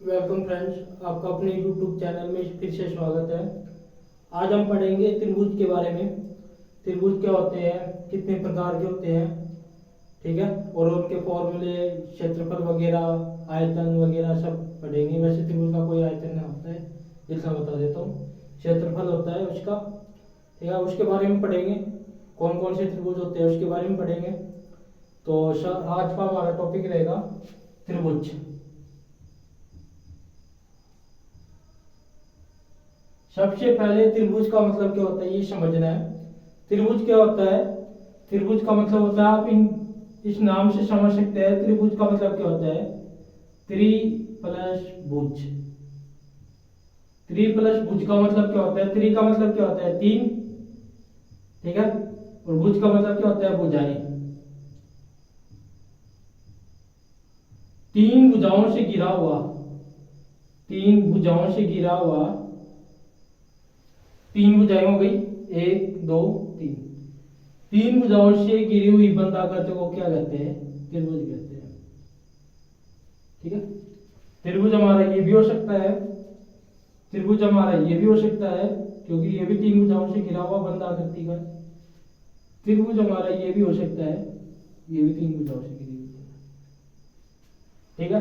Welcome friends, आपका अपने YouTube channel में फिर से स्वागत है। आज हम पढ़ेंगे त्रिभुज के बारे में। त्रिभुज क्या होते हैं, कितने प्रकार के होते हैं, ठीक है, और उनके फॉर्मूले, क्षेत्रफल वगैरह, आयतन वगैरह सब पढ़ेंगे। वैसे त्रिभुज का कोई आयतन नहीं होता है, इसका बता देता हूँ। क्षेत्रफल होता है उसका, ठीक है, उसके बारे में पढ़ेंगे। कौन कौन से त्रिभुज होते हैं उसके बारे में पढ़ेंगे। तो आज का हमारा टॉपिक रहेगा त्रिभुज। सबसे पहले त्रिभुज का मतलब क्या होता है ये समझना है। त्रिभुज क्या होता है? त्रिभुज का मतलब होता है, आप इस नाम से समझ सकते हैं। त्रिभुज का मतलब क्या होता है? त्रि प्लस भुज। त्रि प्लस भुज का मतलब क्या होता है? त्रि का मतलब क्या होता है? तीन, ठीक है, और भुज का मतलब क्या होता है? भुजाएं। तीन भुजाओं से घिरा हुआ, तीन भुजाओं से घिरा हुआ, तीन भुजाएं हो गई, एक दो तीन। तीन भुजाओं से घिरी हुई बंद आकृति को क्या कहते हैं? त्रिभुज कहते हैं, ठीक है। त्रिभुज हमारा ये भी हो सकता है, त्रिभुज हमारा ये भी हो सकता है, क्योंकि ये भी तीन भुजाओं से घिरा हुआ बंद आकृति का। त्रिभुज हमारा ये भी हो सकता है, ये भी तीन भुजाओं से घिरी हुई है, ठीक है।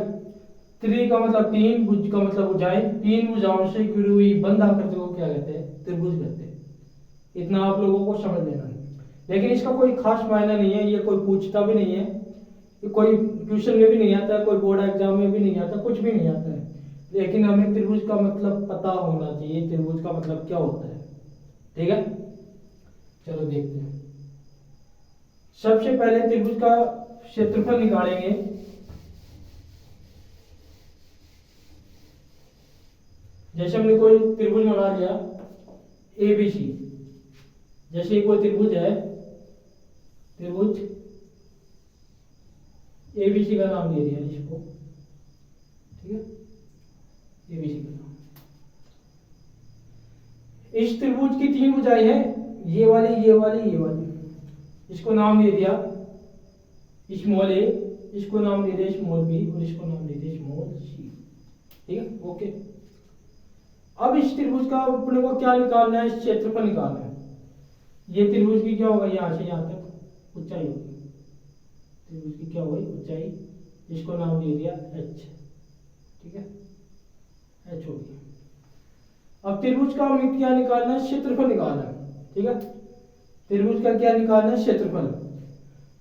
त्रि का मतलब तीन, भुज का मतलब भुजाएं। तीन भुजाओं से घिरी हुई बंद आकृति को क्या कहते हैं? त्रिभुज कहते हैं। इतना आप लोगों को समझ लेना है। लेकिन इसका कोई खास मायना नहीं है, ये कोई पूछता भी नहीं है, ये कोई ट्यूशन में भी नहीं आता है, कोई बोर्ड एग्जाम में भी नहीं आता, कुछ भी नहीं आता है। लेकिन हमें त्रिभुज का मतलब पता होना चाहिए, त्रिभुज का मतलब क्या होता है, ठीक है। चलो देखते हैं। सबसे पहले त्रिभुज का क्षेत्रफल निकालेंगे। जैसे हमने कोई त्रिभुज बना लिया ABC, जैसे कोई त्रिभुज है, त्रिभुज ABC का नाम दे दिया इसको, ठीक है, ABC का नाम। इस त्रिभुज की तीन भुजाएं हैं, ये वाली, ये वाली, ये वाली। इसको नाम दे दिया स्मॉल ए, इसको नाम दे दिया स्मॉल बी, और इसको नाम दे दिया स्मॉल सी, ठीक है, ओके। अब इस त्रिभुज का अपने को क्या निकालना है? इस क्षेत्रफल निकालना है। ये त्रिभुज की क्या होगा? यहां से यहां तक ऊंचाई होगी, त्रिभुज की क्या होगी? ऊंचाई। इसको नाम दे दिया h, ठीक है, h हो गया। अब त्रिभुज का हमें क्या निकालना है? क्षेत्रफल निकालना है, ठीक है। त्रिभुज का क्या निकालना है? क्षेत्रफल।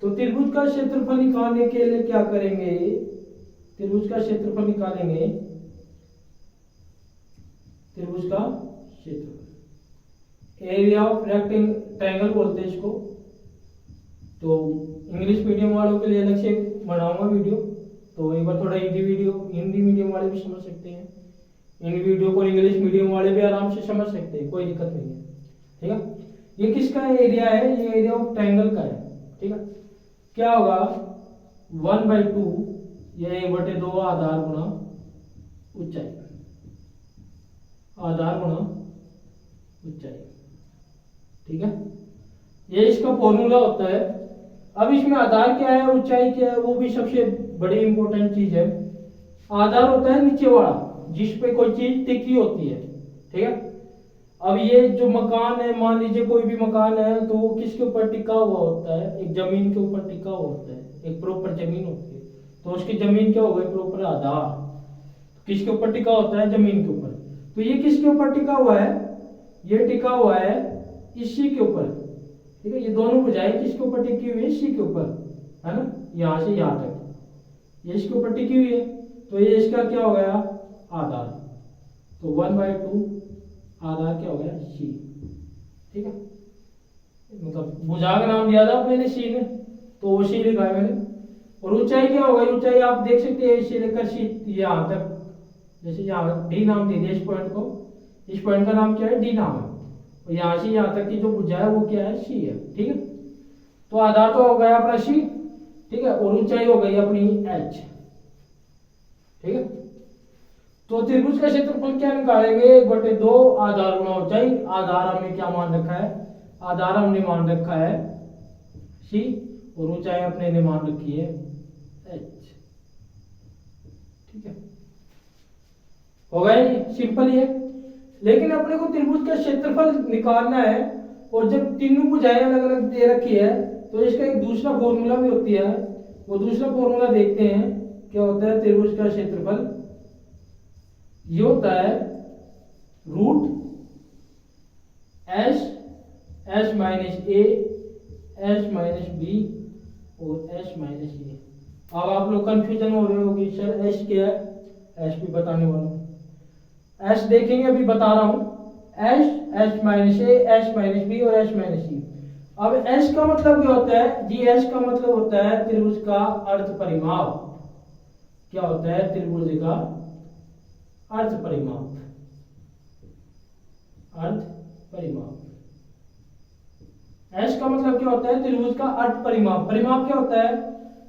तो त्रिभुज का क्षेत्रफल निकालने के लिए क्या करेंगे? त्रिभुज का क्षेत्रफल निकालेंगे, त्रिभुज का क्षेत्रफल, एरिया ऑफ रेक्टेंगल बोलते हैं इसको। तो इंग्लिश मीडियम वालों के लिए अलग से बनाऊंगा वीडियो, तो एक बार थोड़ा हिंदी मीडियम वाले भी समझ सकते हैं इन वीडियो को, इंग्लिश मीडियम वाले भी आराम से समझ सकते हैं, कोई दिक्कत नहीं है, ठीक है। ये किसका एरिया है? ये एरिया ऑफ ट्रायंगल का है, ठीक है। क्या होगा? 1/2, ये 1/2 आधार गुना ऊंचाई, आधार गुना ऊंचाई, ठीक है। ये इसका फॉर्मूला होता है। अब इसमें आधार क्या है, ऊंचाई क्या है, वो भी सबसे बड़ी इंपॉर्टेंट चीज है। आधार होता है नीचे वाला, जिस पे कोई चीज टिकी होती है, ठीक है। अब ये जो मकान है, मान लीजिए कोई भी मकान है, तो वो किसके ऊपर टिका हुआ होता है? एक जमीन के ऊपर टिका हुआ होता है, एक प्रॉपर जमीन होती है। तो उसकी जमीन क्या हो गई? प्रॉपर आधार। किसके ऊपर टिका होता है? जमीन के ऊपर। तो ये किसके ऊपर टिका हुआ है? ये टिका हुआ है इसी के ऊपर, ठीक है। ये दोनों भुजाएं किसके ऊपर टिकी हुई है? इसी के ऊपर, है ना, यहां से यहां तक ये इसके ऊपर टिकी हुई है। तो ये इसका क्या हो गया? आधार। तो 1/2 आधार क्या हो गया? सी, ठीक है। मतलब भुजा का नाम दिया था मैंने सी ने, तो वो सी लिखा है मैंने। और ऊंचाई क्या हो गई? ऊंचाई आप देख सकते हैं, इसे लेकर सी यहां तक, जैसे यहाँ डी नाम दे दिया इस पॉइंट को, इस पॉइंट का नाम क्या है? डी नाम है। और यहाँ से यहाँ तक की जो भुजा है वो क्या है? सी है, ठीक है। तो आधार तो हो गया अपना सी, ठीक है, और ऊंचाई हो गई अपनी एच, ठीक है। तो त्रिभुज का क्षेत्रफल क्या निकालेंगे? 1/2 आधार गुना ऊंचाई। आधार हमने क्या मान रखा है? आधार हमने मान रखा है सी, और ऊंचाई अपने ने मान रखी है एच, ठीक है। हो गए, सिंपल ही है। लेकिन अपने को त्रिभुज का क्षेत्रफल निकालना है, और जब तीनों भुजाएं अलग अलग दे रखी है तो इसका एक दूसरा फॉर्मूला भी होती है, वो दूसरा फॉर्मूला देखते हैं क्या होता है। त्रिभुज का क्षेत्रफल ये होता है रूट एस, एस माइनस ए, एस माइनस बी और एस माइनस ए। अब आप लोग कंफ्यूजन हो रहे हो कि सर एस क्या है, एस भी बताने वाला हूं। एस देखेंगे, अभी बता रहा हूं। एस, एस माइनस ए, एस माइनस बी और एस माइनस सी। अब एस का मतलब क्या होता है जी? एस का मतलब होता है त्रिभुज का अर्ध परिमाप। क्या होता है? त्रिभुज का अर्ध परिमाप, अर्ध परिमाप। एस का मतलब क्या होता है? त्रिभुज का अर्ध परिमाप। परिमाप क्या होता है?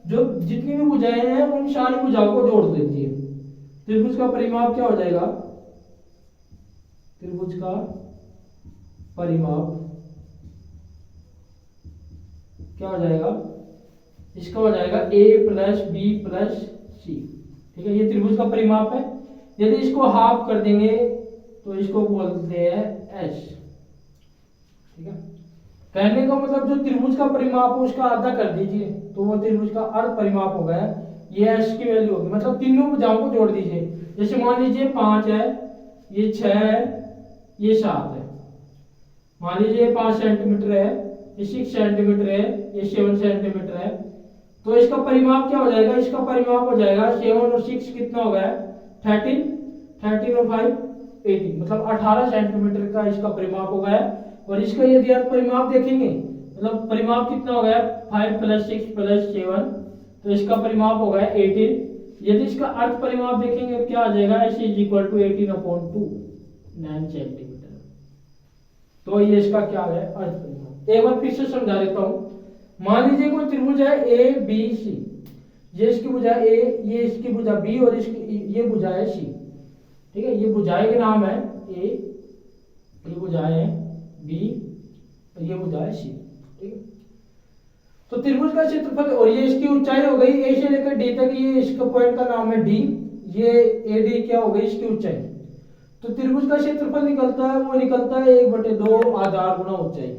जो जितनी भी भुजाएं हैं उन सारी भुजाओं को जोड़ देती है। त्रिभुज का परिमाप क्या हो जाएगा? त्रिभुज का परिमाप क्या हो जाएगा? इसका हो जाएगा a प्लस बी प्लस सी। ठीक है, ये त्रिभुज का परिमाप है। यदि इसको हाफ कर देंगे तो इसको बोलते हैं एस। ठीक है, कहने का मतलब जो त्रिभुज का परिमाप हो उसका आधा कर दीजिए तो वो त्रिभुज का अर्ध परिमाप हो गया। ये एस की वैल्यू होगी, मतलब तीनों भुजाओं को जोड़ दीजिए। जैसे मान लीजिए 5 है, ये 6 है, ये 7 है। मान लीजिए 5 सेंटीमीटर है, ये 6 सेंटीमीटर है, ये 7 सेंटीमीटर है। तो इसका परिमाप क्या हो जाएगा? इसका परिमाप हो जाएगा 7 और 6 कितना हो गया? 13, 13 और 5 18, मतलब 18 सेंटीमीटर का इसका परिमाप हो गया। और इसका यदि आप परिमाप देखेंगे, मतलब परिमाप कितना हो गया? 5 प्लस 6 प्लस 7, तो इसका परिमाप हो गया 18। यदि इसका अर्ध परिमाप देखेंगे क्या आ जाएगा? S is equal to 18/2, 9 centimetre. तो ये इसका क्या है? अर्ध परिमाप। एक बार फिर से समझा देता हूं। मान लीजिए कोई त्रिभुज है ए बी सी, ये इसकी भुजा ए, ये इसकी भुजा बी और इसकी ये भुजा है सी। ठीक है, ये भुजाएं के नाम है ए, ये भुजाएं है बी और ये भुजा है सी। ठीक है, तो त्रिभुज का क्षेत्रफल, और ये इसकी ऊंचाई हो गई ए से लेकर डी तक, ये इसका पॉइंट का नाम है डी, ये ए डी क्या हो गई? इसकी ऊंचाई। तो त्रिभुज का क्षेत्रफल निकलता है, वो निकलता है 1/2 आधार गुना ऊंचाई।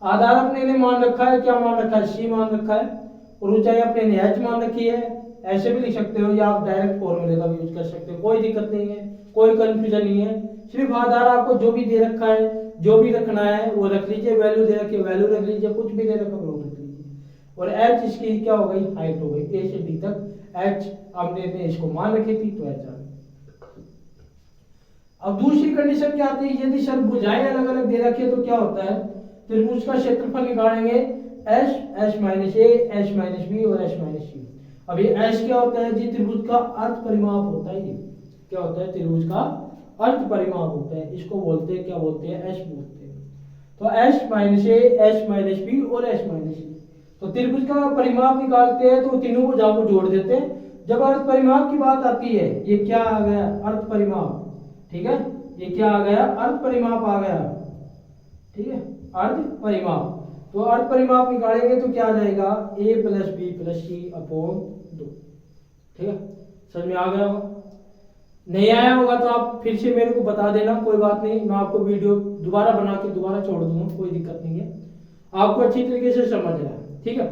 आधार अपने ने मान रखा है, क्या मान रखा है? सी मान रखा है। और ऊंचाई अपने ने एच मान रखी है। ऐसे भी लिख सकते हो या आप डायरेक्ट फॉर्मूले का भी यूज कर सकते हो, कोई दिक्कत नहीं है, कोई कंफ्यूजन नहीं है। सिर्फ आधार आपको जो भी दे रखा है, जो भी रखना है वो रख लीजिए, वैल्यू दे रखी है वैल्यू रख लीजिए, कुछ भी दे रखा है वो रख लीजिए। और एच इसकी क्या हो गई? हाइट हो गई, ए से डी तक एच हमने इसको मान रखी थी तो एच आ गई। अब दूसरी कंडीशन क्या आती है? यदि सर भुजाएं अलग अलग दे रखी है तो क्या होता है? त्रिभुज का क्षेत्रफल निकालेंगे एस, एस माइनस ए, एस माइनस बी और एस माइनस सी। अब ये एस क्या होता है जी? त्रिभुज का अर्ध परिमाप होता है। ये क्या होता है? त्रिभुज का अर्ध परिमाप होता है। इसको बोलते हैं, क्या बोलते हैं? एस बोलते हैं। तो एस माइनस ए, एस माइनस बी और एस माइनस सी। तो त्रिभुज का परिमाप निकालते हैं तो तीनों भुजाओं को जोड़ देते हैं। जब अर्ध परिमाप की बात आती है, ये क्या आ गया? अर्ध परिमाप। ठीक है, ये क्या आ गया? अर्ध परिमाप आ गया। ठीक है, अर्ध परिमाप। तो अर्ध परिमाप निकालेंगे तो क्या आ जाएगा? a plus B plus C upon 2। ठीक है, समझ में आ गया होगा? नहीं आया होगा तो आप फिर से मेरे को बता देना, कोई बात नहीं, मैं आपको वीडियो दोबारा बना के दोबारा छोड़ दूंगा, कोई दिक्कत नहीं है। आपको अच्छी तरीके से समझ रहा है। ठीक है,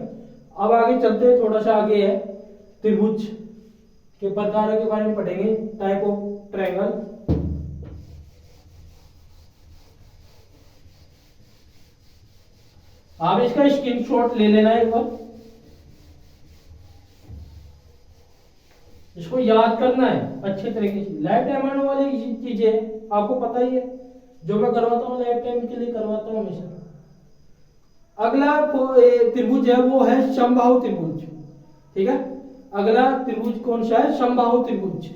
अब आगे चलते हैं, थोड़ा सा आगे है, त्रिभुज के प्रकारों के बारे में पढ़ेंगे, टाइप ऑफ ट्रायंगल। आप इसका स्क्रीनशॉट ले लेना एक बार, इसको याद करना है अच्छे तरीके से। लाइफ टाइम आने वाली चीजें आपको पता ही है, जो मैं करवाता हूँ लाइफ टाइम के लिए करवाता हूँ हमेशा। अगला त्रिभुज है वो है समबाहु त्रिभुज। ठीक है, अगला त्रिभुज कौन सा है? समबाहु त्रिभुज।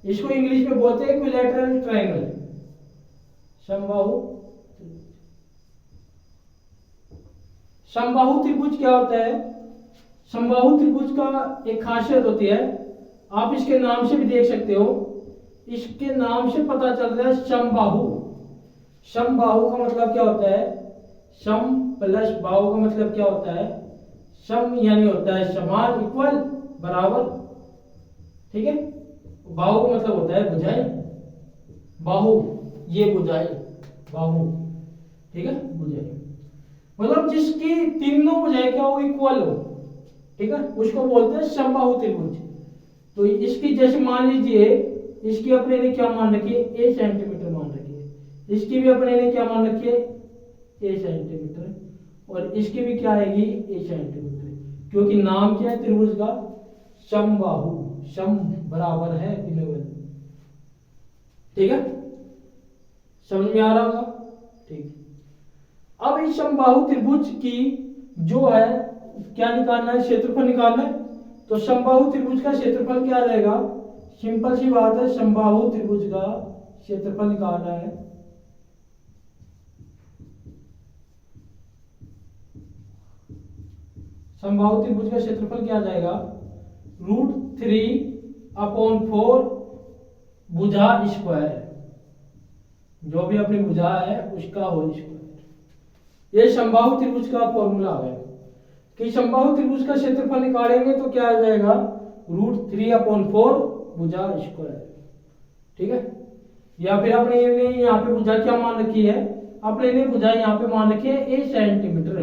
इसको इंग्लिश में बोलते हैं इक्विलैटरल ट्रायंगल, समबाहु। समबाहु त्रिभुज क्या होता है? समबाहु त्रिभुज का एक खासियत होती है, आप इसके नाम से भी देख सकते हो, इसके नाम से पता चल रहा है समबाहु। समबाहु का मतलब क्या होता है? सम प्लस बाहु का मतलब क्या होता है? सम यानी होता है समान, इक्वल, बराबर। ठीक है, बाहु का मतलब होता है भुजाएं, बाहु, ये भुजाएं, बाहु, ठीक है, भुजाएं मतलब जिसकी तीनों भुजाएं क्या हो, इक्वल हो, ठीक है, उसको बोलते हैं समबाहु त्रिभुज। तो इसकी जैसे मान लीजिए, इसकी अपने ने क्या मान रखी है, ए सेंटीमीटर मान रखी है, इसकी भी अपने ने क्या मान रखी है, ए सेंटीमीटर, और इसकी भी क्या आएगी, ए सेंटीमीटर, क्योंकि नाम क्या है त्रिभुज का, समबाहु, सम बराबर है तीनों में, ठीक है, समझ में आ रहा होगा, ठीक। अब इस समबाहु त्रिभुज की जो है क्या निकालना है, क्षेत्रफल निकालना है। तो समबाहु त्रिभुज का क्षेत्रफल क्या रहेगा, सिंपल सी बात है, समबाहु त्रिभुज का क्षेत्रफल निकालना है, समबाहु त्रिभुज का क्षेत्रफल क्या आ जाएगा, √3/4 भुजा स्क्वायर, जो भी अपनी भुजा है उसका होल स्क्वायर। ये समबाहु त्रिभुज का फॉर्मूला है कि समबाहु त्रिभुज का क्षेत्रफल निकालेंगे तो क्या आ जाएगा, √3/4 भुजा स्क्वायर, ठीक है। या फिर अपने यहाँ पे भुजा क्या मान रखी है, अपने ने भुजा यहाँ पे मान रखी है ए सेंटीमीटर,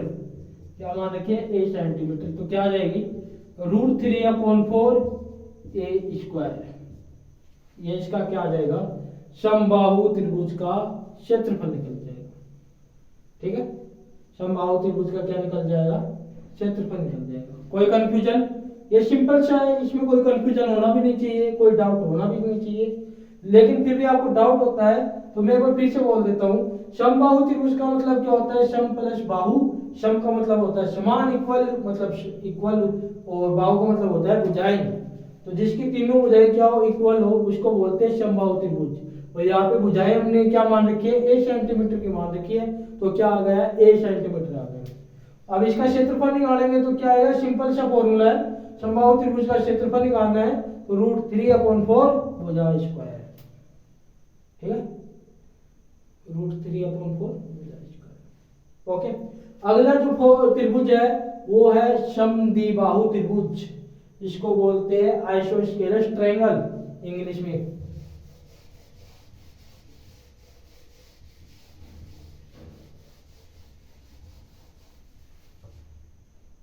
क्या मान रखी है, ए सेंटीमीटर, तो क्या आ जाएगी, √3/4 ए स्क्वायर, ये इसका क्या आ जाएगा, समबाहु त्रिभुज का क्षेत्रफल निकल जाएगा, ठीक है। समबाहु त्रिभुज का क्या निकल जाएगा, क्षेत्रफल निकल जाएगा। कोई कंफ्यूजन, ये सिंपल सा है, इसमें कोई कंफ्यूजन होना भी नहीं चाहिए, कोई डाउट होना भी नहीं चाहिए, लेकिन फिर भी आपको डाउट होता है तो मैं एक बार फिर से बोल देता हूँ, समबाहु त्रिभुज का मतलब क्या होता है, सम प्लस बाहु, सम का मतलब होता है समान, इक्वल मतलब इक्वल, और बाहु का मतलब होता है भुजाएं, तो जिसकी तीनों भुजाएं क्या हो, इक्वल हो, उसको बोलते हैं समबाहु त्रिभुज। और यहाँ पे भुजाएं हमने क्या मान रखी है, ए सेंटीमीटर की मान रखी है, तो क्या आ गया, ए सेंटीमीटर आ गया। अब इसका क्षेत्रफल निकालेंगे तो क्या आएगा, सिंपल सा फॉर्मूला है, समबाहु त्रिभुज का क्षेत्रफल निकालना है तो √3/4 भुजा स्क्वायर, ठीक है, √3/4 भुजा स्क्वायर, ओके। अगला जो त्रिभुज है वो है समद्विबाहु त्रिभुज, इसको बोलते हैं आइसोस्केलस ट्रायंगल इंग्लिश में।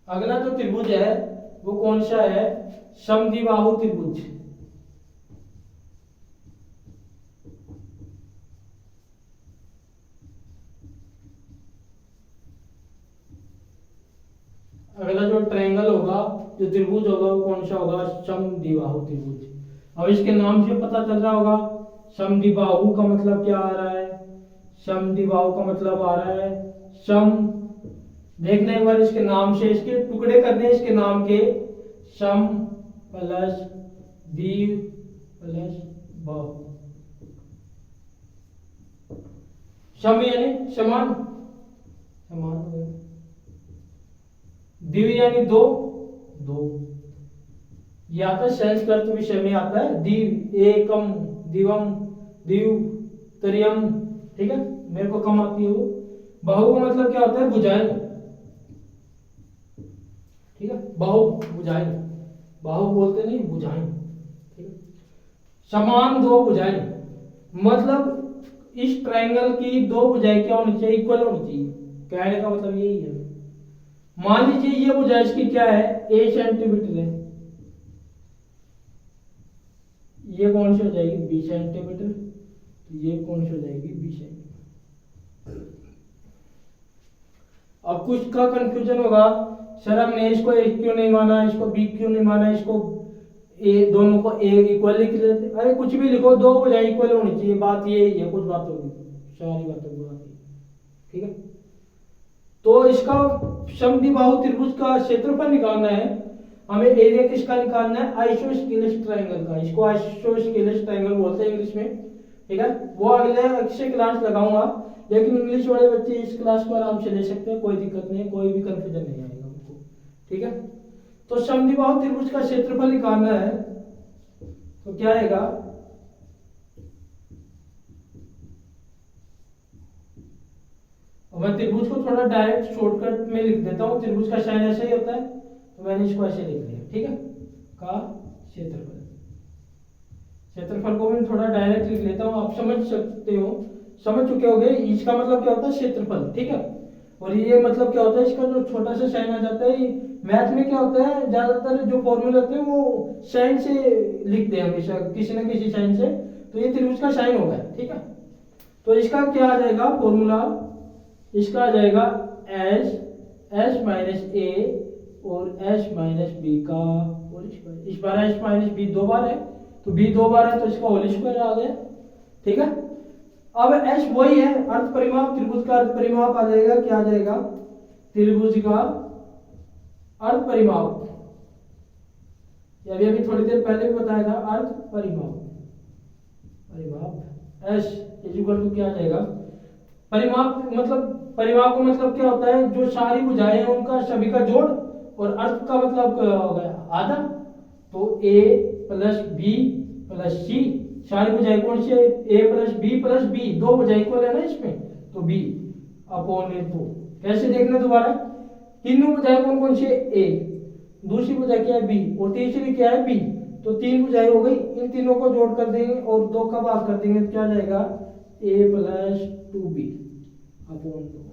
अगला जो त्रिभुज है वो कौन सा है, समद्विबाहु त्रिभुज। अगला जो ट्रायंगल होगा, जो त्रिभुज होगा वो कौन सा होगा, समद्विबाहु त्रिभुज। अब इसके नाम से पता चल रहा होगा, समद्विबाहु का मतलब क्या आ रहा है, समद्विबाहु का मतलब आ रहा है सम, देखने एक बार इसके नाम से, इसके टुकड़े करने इसके नाम के, सम प्लस द्वि प्लस बाहु, सम यानी समान, समान हो गया, द्वि यानी दो, दो, ये आता है संस्कृत विषय में आता है, द्वि, एकम, द्विवम, द्वितरियम, ठीक है, मेरे को कम आती है वो। बाहु का मतलब क्या होता है, भुजाएं, ठीक है, बाहु भुजाएं, बाहु बोलते नहीं, भुजाएं, ठीक है। समान दो भुजाएं, मतलब इस ट्रायंगल की दो भुजाएं क्या होनी चाहिए, इक्वल होनी चाहिए, कहने का मतलब यही है। मान लीजिए ये भुजा इसकी क्या है, ए सेंटीमीटर है, ये कौन सी हो जाएगी, बी सेंटीमीटर, ये कौन सी हो जाएगी, बी सेंटीमीटर। अब कुछ का कंफ्यूजन होगा, सर हमने इसको ए क्यों नहीं माना, इसको बी क्यों नहीं माना, इसको ए, दोनों को ए इक्वल लिख लेते। अरे कुछ भी लिखो, दो भुजाएं इक्वल होनी चाहिए, बात यही है, कुछ बात होगी, सारी बातों की बात, ठीक है। तो इसका समद्विबाहु त्रिभुज का क्षेत्रफल निकालना है हमें, एरिया किसका निकालना है, आइसोस्केलस ट्रायंगल का, इसको आइसोस्केलस ट्रायंगल बोलते हैं इंग्लिश में, ठीक है। वो अगले से क्लास लगाऊंगा, लेकिन इंग्लिश वाले बच्चे इस क्लास को आराम से ले सकते हैं, कोई दिक्कत नहीं, कोई भी कंफ्यूजन नहीं आएगा उनको, ठीक है। तो समद्विबाहु त्रिभुज का क्षेत्रफल निकालना है तो क्या आएगा, मैं त्रिभुज को थोड़ा डायरेक्ट शॉर्टकट में लिख देता हूँ, त्रिभुज का साइन ऐसे ही होता है, तो मैंने इसको ऐसे लिख दिया, ठीक है, का क्षेत्रफल, क्षेत्रफल को मैं थोड़ा डायरेक्ट लिख लेता हूँ, आप समझ सकते हो, समझ चुके होगे। इसका मतलब क्या होता है क्षेत्रफल, ठीक है। और ये मतलब क्या होता है, इसका जो छोटा सा साइन आ जाता है, मैथ में क्या होता है ज्यादातर जो फॉर्मूले होते हैं वो साइन से लिखते हैं हमेशा, किसी ना किसी साइन से। तो ये त्रिभुज का साइन होगा, ठीक है। तो इसका क्या आ जाएगा फॉर्मूला, इसका आ जाएगा एस माइनस ए और एस माइनस बी का होल स्क्वायर। इस बार एस माइनस बी 2 बार है, तो बी 2 बार है तो इसका होल स्क्वायर आ गया, ठीक है। अब एस वही है, अर्थ परिमाप, त्रिभुज का अर्थ परिमाप आ जाएगा, क्या आ जाएगा, त्रिभुज का अर्थ परिमाप। अभी थोड़ी देर पहले भी बताया था, अर्थ परिमाप, परिमाप एस इज इक्वल टू क्या आ जाएगा, परिमाप मतलब, परिमाप का मतलब क्या होता है, जो सारी भुजाएं हैं उनका सभी का जोड़, और अर्थ का मतलब हो गया आधा। तो ए प्लस बी प्लस सी, सारी भुजाएं कौन सी है, ए प्लस बी, दो भुजाएं इक्वल है ना इसमें, तो बी अपॉन ए। तो कैसे देखना दोबारा, तीनों भुजाएं कौन कौन सी है, ए, दूसरी भुजा क्या है बी, और तीसरी क्या है बी। तो तीन भुजाएं हो गई, इन तीनों को जोड़ कर देंगे और 2 का भाग कर देंगे तो क्या जाएगा, ए प्लस 2b अपॉन 2।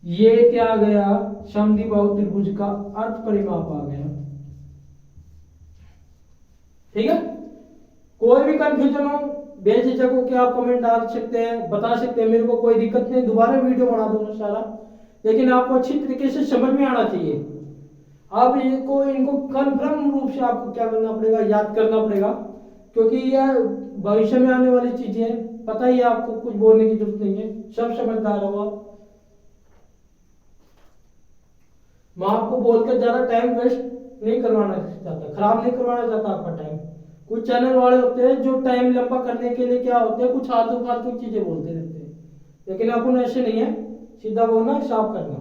ये क्या आ गया, समद्विबाहु त्रिभुज का अर्थ परिमाप आ गया, ठीक है। कोई भी कंफ्यूजन हो बेझिझक हो के आप कमेंट डाल सकते हैं, बता सकते हैं, मेरे को कोई दिक्कत नहीं, दोबारा वीडियो बना दूंगा सारा, लेकिन आपको अच्छी तरीके से समझ में आना चाहिए। आप इनको कन्फर्म रूप से आपको क्या करना पड़ेगा, याद करना पड़ेगा, क्योंकि यह भविष्य में आने वाली चीजें हैं। पता ही है आपको, कुछ बोलने की जरूरत नहीं है, सब समझदार हो आप। मैं आपको बोलकर ज्यादा टाइम वेस्ट नहीं करवाना चाहता, खराब नहीं करवाना चाहता आपका टाइम। कुछ चैनल वाले होते हैं जो टाइम लंबा करने के लिए क्या होते हैं, कुछ आलतू फालतू चीजें बोलते रहते हैं, लेकिन अपन ऐसे नहीं है, सीधा बोलना, साफ करना,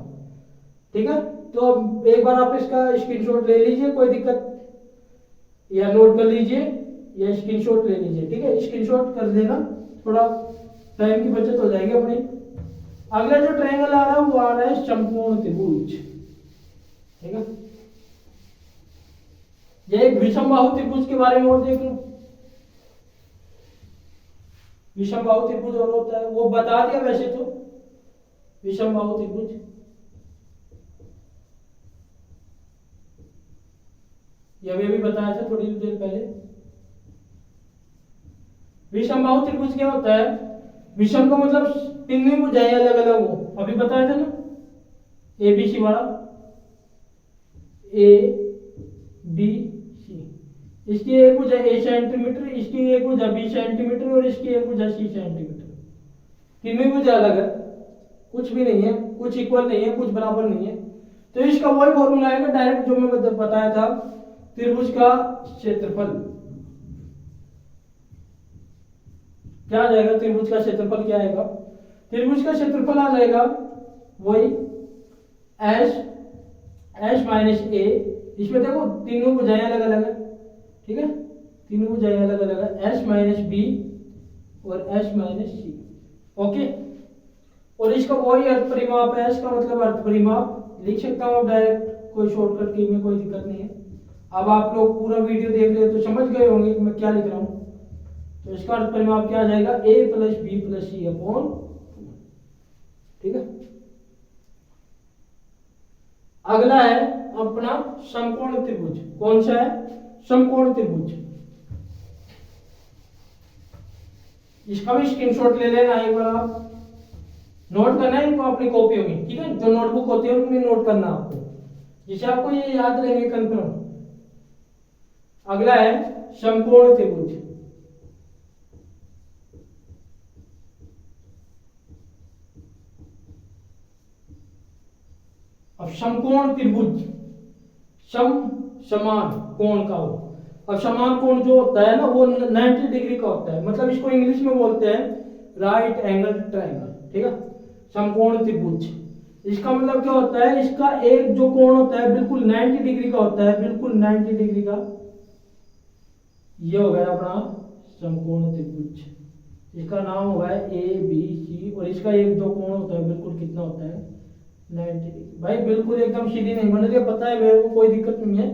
ठीक है। तो एक बार आप इसका स्क्रीनशॉट ले लीजिए, कोई दिक्कत, या नोट कर लीजिए या स्क्रीनशॉट ले लीजिए, ठीक है। स्क्रीनशॉट कर देना, थोड़ा टाइम की बचत हो जाएगी अपनी। अगला जो ट्रायंगल आ रहा है वो आ रहा है समकोण त्रिभुज, ठीक है। ये एक विषमबाहु त्रिभुज के बारे में और देख लो। विषमबाहु त्रिभुज और होता है, वो बता दिया वैसे तो, विषमबाहु त्रिभुज ये भी बताया था थोड़ी देर पहले। विषमबाहु त्रिभुज क्या होता है, विषम का मतलब तीनों भुजाएं अलग अलग हो, अभी बताया था ना, ए बी सी वाला, ए बी सी, इसकी एक भुजा ए सेंटीमीटर, इसकी एक भुजा बी सेंटीमीटर और इसकी एक भुजा सी सेंटीमीटर, तीनों भुजा अलग है, कुछ भी नहीं है, कुछ इक्वल नहीं है, कुछ बराबर नहीं है। तो इसका वही फॉर्मूला आएगा डायरेक्ट जो मैं बताया था, त्रिभुज का क्षेत्रफल क्या आ जाएगा, त्रिभुज का क्षेत्रफल क्या आएगा, त्रिभुज का क्षेत्रफल आ जाएगा वही एस माइनस ए। इसमें देखो तीनों भुजाएं अलग अलग है, ठीक है, तीनों भुजाएं अलग अलग है, एस माइनस बी और एस माइनस सी, ओके। और इसका वही अर्थ परिमाप है, इसका मतलब अर्थ परिमाप लिख सकता हूँ डायरेक्ट, कोई शॉर्टकट की में कोई दिक्कत नहीं है। अब आप लोग पूरा वीडियो देख ले तो समझ गए होंगे कि मैं क्या लिख रहा हूं। तो इसका अर्थ परिमाप क्या आ जाएगा, ए plus B plus C upon, ठीक है। अगला है अपना समकोण त्रिभुज, कौन सा है, समकोण त्रिभुज। इसका भी स्क्रीनशॉट ले लेना एक बार, आप नोट करना है इनको अपनी कॉपियों में, ठीक है, जो नोटबुक होती है उनमें नोट करना आपको, जिससे आपको ये याद रहेंगे कंफर्म। अगला है समकोण त्रिभुज। अब समकोण त्रिभुज, समान कोण का हो। अब समान कोण जो होता है ना वो 90 डिग्री का होता है, मतलब इसको इंग्लिश में बोलते हैं राइट एंगल ट्रायंगल, ठीक है, समकोण त्रिभुज। इसका मतलब क्या होता है, इसका एक जो कोण होता है बिल्कुल 90 डिग्री का होता है, बिल्कुल 90 डिग्री का, ये हो गया अपना समकोण त्रिभुज। इसका नाम होगा ए बी सी, और इसका एक जो कोण होता है बिल्कुल कितना होता है, 90 डिग्री। भाई बिल्कुल एकदम सीधी नहीं बन रही है, पता है मेरे को, कोई दिक्कत नहीं है,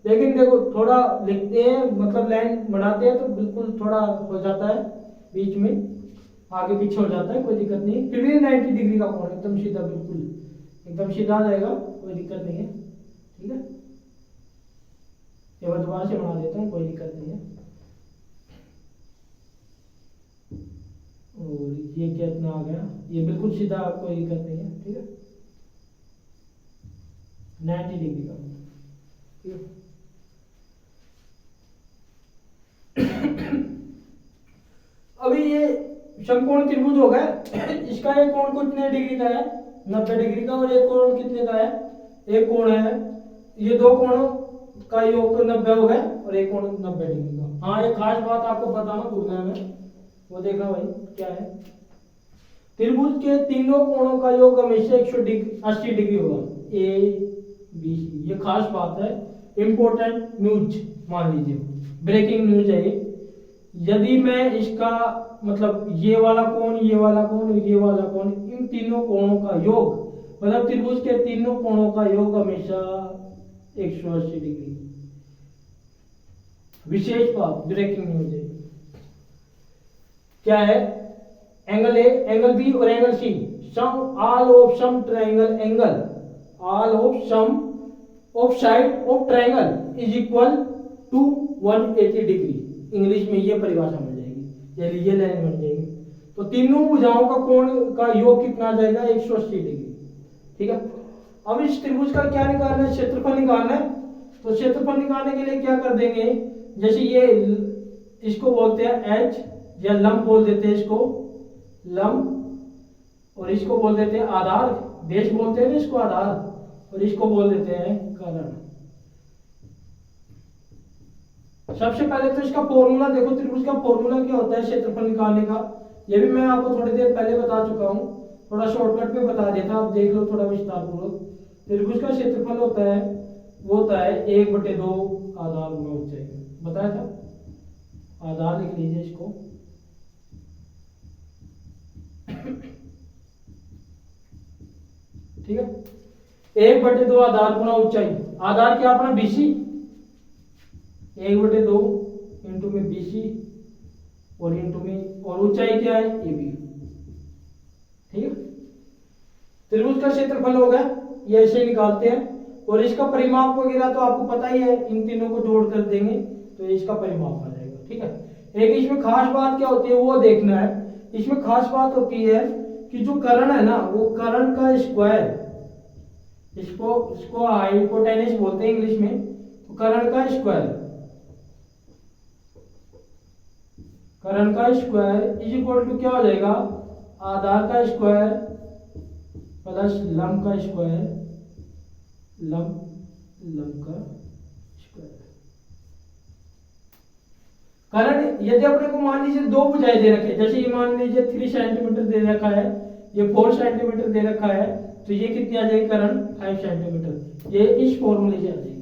लेकिन देखो थोड़ा लिखते हैं मतलब लाइन बनाते हैं तो बिल्कुल थोड़ा हो जाता है बीच में, आगे पीछे हो जाता है, कोई दिक्कत नहीं है। फिर भी 90 डिग्री का कोण एकदम सीधा, बिल्कुल एकदम सीधा आ जाएगा, कोई दिक्कत नहीं है। ठीक है, ये मैं दोबारा से बना देता हूँ, कोई दिक्कत नहीं है। और ये कितना आ गया, ये बिल्कुल सीधा, कोई दिक्कत नहीं है। ठीक है, 90 डिग्री का। ठीक है, अभी ये समकोण त्रिभुज हो गया। इसका एक कोण कितने डिग्री का है, 90 डिग्री का, और एक कोण कितने का है, एक कोण है, ये दो कोणों का योग तो 90 हो गया, और एक कोण 90 डिग्री का। हाँ, एक खास बात आपको बताना भूल गया मैं, वो देखना भाई क्या है। त्रिभुज के तीनों कोणों का योग हमेशा 180 डिग्री होगा, ए बी सी। ये खास बात है, इंपॉर्टेंट न्यूज मान लीजिए, ब्रेकिंग न्यूज है ये। यदि मैं इसका मतलब ये वाला कोण, ये वाला कोण, ये वाला कोण, इन तीनों कोणों का योग, मतलब त्रिभुज के तीनों कोणों का योग हमेशा 180 डिग्री। विशेष बात, ब्रेकिंग न्यूज है। क्या है, एंगल ए, एंगल बी और angle C, sum all of sum triangle angle, all of sum of side of triangle is equal to 180 degree. English में ये परिभाषा मिल जाएगी, ये लाइन बन जाएगी। तो तीनों भुजाओं का कोण का योग कितना आ जाएगा, 180 डिग्री। ठीक है, अब इस त्रिभुज का क्या निकालना है, क्षेत्रफल निकालना है। तो क्षेत्रफल निकालने के लिए क्या कर देंगे, जैसे ये इसको बोलते हैं एच, या लंब बोल देते हैं इसको, लंब, और इसको बोल देते हैं आधार, बेस बोलते हैं ना इसको, आधार, और इसको बोल देते हैं कर्ण। सबसे पहले तो इसका फॉर्मूला देखो, त्रिभुज का फॉर्मूला क्या होता है क्षेत्रफल निकालने का, ये भी मैं आपको थोड़ी देर पहले बता चुका हूँ, थोड़ा शॉर्टकट में बता देता, आप देख लो थोड़ा विस्तार पूर्वक। त्रिभुज का क्षेत्रफल होता है, वो होता है 1/2 आधार गुना ऊंचाई, बताया था। आधार लिख लीजिए इसको, ठीक है, 1/2 आधार गुना ऊंचाई। आधार क्या अपना बीसी, 1/2 इंटू में बीसी, और इंटू में, और ऊंचाई क्या है, ए बी। ठीक है, त्रिभुज का क्षेत्रफल हो गया, ये ऐसे निकालते हैं। और इसका परिमाप वगैरह तो आपको पता ही है, इन तीनों को जोड़ कर देंगे तो इसका परिमाप आ जाएगा। ठीक है, एक इसमें खास बात क्या होती है वो देखना है। इसमें खास बात होती है कि जो कर्ण है ना, वो कर्ण का स्क्वायर, इसको हाइपोटेनस बोलते हैं इंग्लिश में, तो कर्ण का स्क्वायर, कर्ण का स्क्वायर इज इक्वल टू क्या हो जाएगा, आधार का स्क्वायर प्लस लंब का स्क्वायर, लंब का स्क्वायर। कर्ण यदि अपने को मान लीजिए दो भुजाएं दे रखे, जैसे ये मान लीजिए 3 सेंटीमीटर दे रखा है, ये 4 सेंटीमीटर दे रखा है, तो ये कितनी आ जाएगी कर्ण, 5 सेंटीमीटर। ये इस फॉर्मूले से आ जाएगी।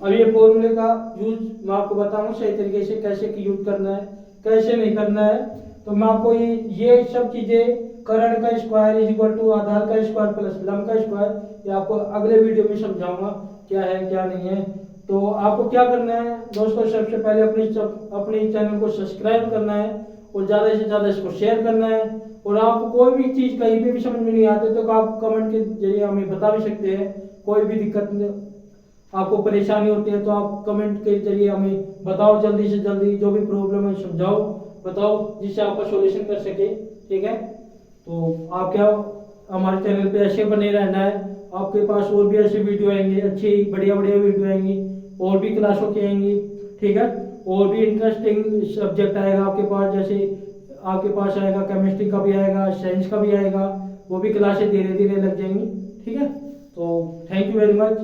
अब ये फॉर्मूले का यूज मैं आपको बताऊंगा सही तरीके से कैसे यूज करना है, कैसे नहीं करना है। तो मैं आपको ये सब चीजें, कर्ण का स्क्वायर इज इक्वल टू आधार का स्क्वायर प्लस लंब का स्क्वायर, ये आपको अगले वीडियो में समझाऊंगा क्या है क्या नहीं है। तो आपको क्या करना है दोस्तों, सबसे पहले अपने चैनल को सब्सक्राइब करना है, और ज्यादा से ज्यादा इसको शेयर करना है। और आपको कोई भी चीज कहीं पे भी समझ में नहीं आती तो आप कमेंट के जरिए हमें बता भी सकते हैं। कोई भी दिक्कत आपको परेशानी होती है तो आप कमेंट के जरिए हमें बताओ, जल्दी से जल्दी जो भी प्रॉब्लम है समझाओ, बताओ, जिससे आपका सॉल्यूशन कर सके। ठीक है, तो आप क्या हमारे चैनल पे ऐसे बने रहना है, आपके पास और भी ऐसे वीडियो आएंगे, अच्छी बढ़िया बढ़िया वीडियो आएंगी, और भी क्लासों की आएंगी। ठीक है, और भी इंटरेस्टिंग सब्जेक्ट आएगा आपके पास, जैसे आपके पास आएगा केमिस्ट्री का भी आएगा, साइंस का भी आएगा, वो भी क्लासें धीरे धीरे लग जाएंगी। ठीक है, तो थैंक यू वेरी मच।